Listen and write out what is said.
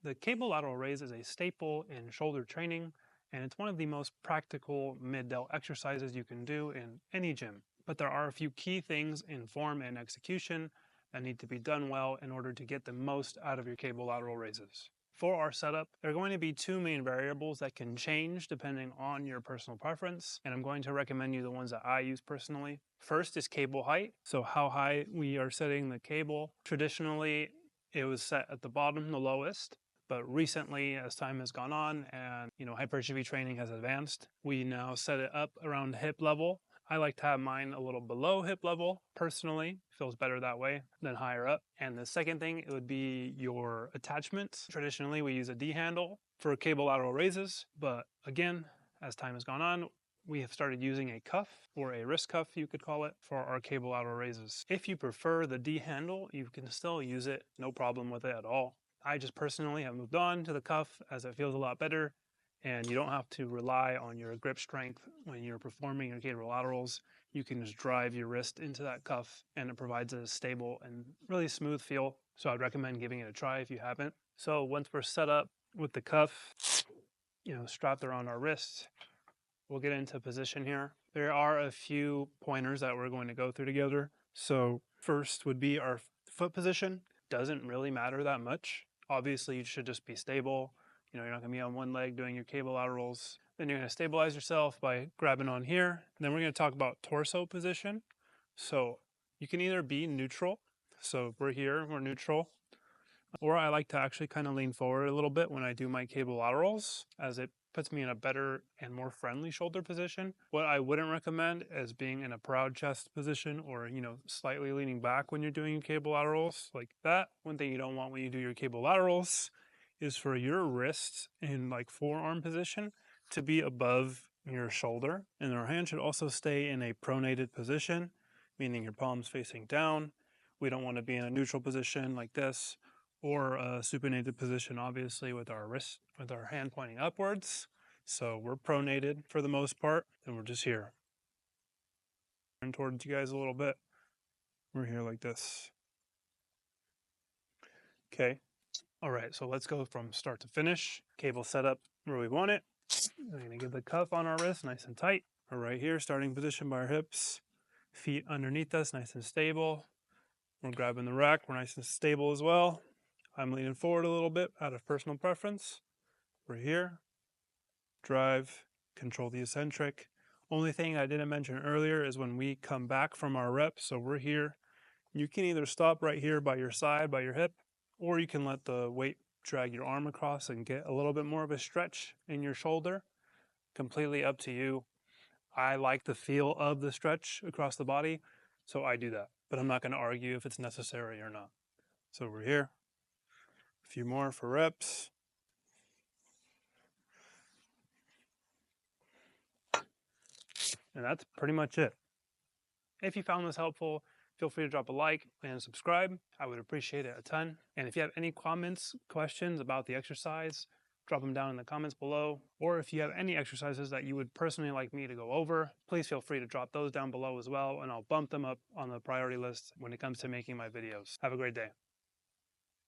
The cable lateral raise is a staple in shoulder training, and it's one of the most practical mid-delt exercises you can do in any gym. But there are a few key things in form and execution that need to be done well in order to get the most out of your cable lateral raises. For our setup, there are going to be two main variables that can change depending on your personal preference, and I'm going to recommend you the ones that I use personally. First is cable height, so how high we are setting the cable. Traditionally, it was set at the bottom, the lowest. But recently, as time has gone on and hypertrophy training has advanced, we now set it up around hip level. I like to have mine a little below hip level personally. Feels better that way than higher up. And the second thing, it would be your attachments. Traditionally, we use a D handle for cable lateral raises, but again, as time has gone on, we have started using a cuff, or a wrist cuff you could call it, for our cable lateral raises. If you prefer the D handle, you can still use it, no problem with it at all. I just personally have moved on to the cuff as it feels a lot better, and you don't have to rely on your grip strength when you're performing your cable laterals. You can just drive your wrist into that cuff and it provides a stable and really smooth feel. So I'd recommend giving it a try if you haven't. So once we're set up with the cuff, strapped around our wrists, we'll get into position here. There are a few pointers that we're going to go through together. So first would be our foot position. Doesn't really matter that much. Obviously, you should just be stable. You're not going to be on one leg doing your cable laterals. Then you're going to stabilize yourself by grabbing on here. And then we're going to talk about torso position. So you can either be neutral. So we're here, we're neutral. Or I like to actually kind of lean forward a little bit when I do my cable laterals, as it puts me in a better and more friendly shoulder position. What I wouldn't recommend is being in a proud chest position, or slightly leaning back when you're doing your cable laterals like that. One thing you don't want when you do your cable laterals is for your wrists in like forearm position to be above your shoulder, and our hand should also stay in a pronated position, meaning your palms facing down. We don't want to be in a neutral position like this, or a supinated position, obviously, with our wrist, with our hand pointing upwards. So we're pronated for the most part, and we're just here. And towards you guys a little bit. We're here like this. Okay. All right, so let's go from start to finish. Cable set up where we want it. We're gonna give the cuff on our wrist nice and tight. We're right here, starting position by our hips. Feet underneath us, nice and stable. We're grabbing the rack, we're nice and stable as well. I'm leaning forward a little bit out of personal preference. We're here. Drive, control the eccentric. Only thing I didn't mention earlier is when we come back from our rep, so we're here, you can either stop right here by your side, by your hip, or you can let the weight drag your arm across and get a little bit more of a stretch in your shoulder. Completely up to you. I like the feel of the stretch across the body, so I do that. But I'm not going to argue if it's necessary or not. So we're here. A few more for reps. And that's pretty much it. If you found this helpful, feel free to drop a like and subscribe. I would appreciate it a ton. And if you have any comments, questions about the exercise, drop them down in the comments below. Or if you have any exercises that you would personally like me to go over, please feel free to drop those down below as well, and I'll bump them up on the priority list when it comes to making my videos. Have a great day.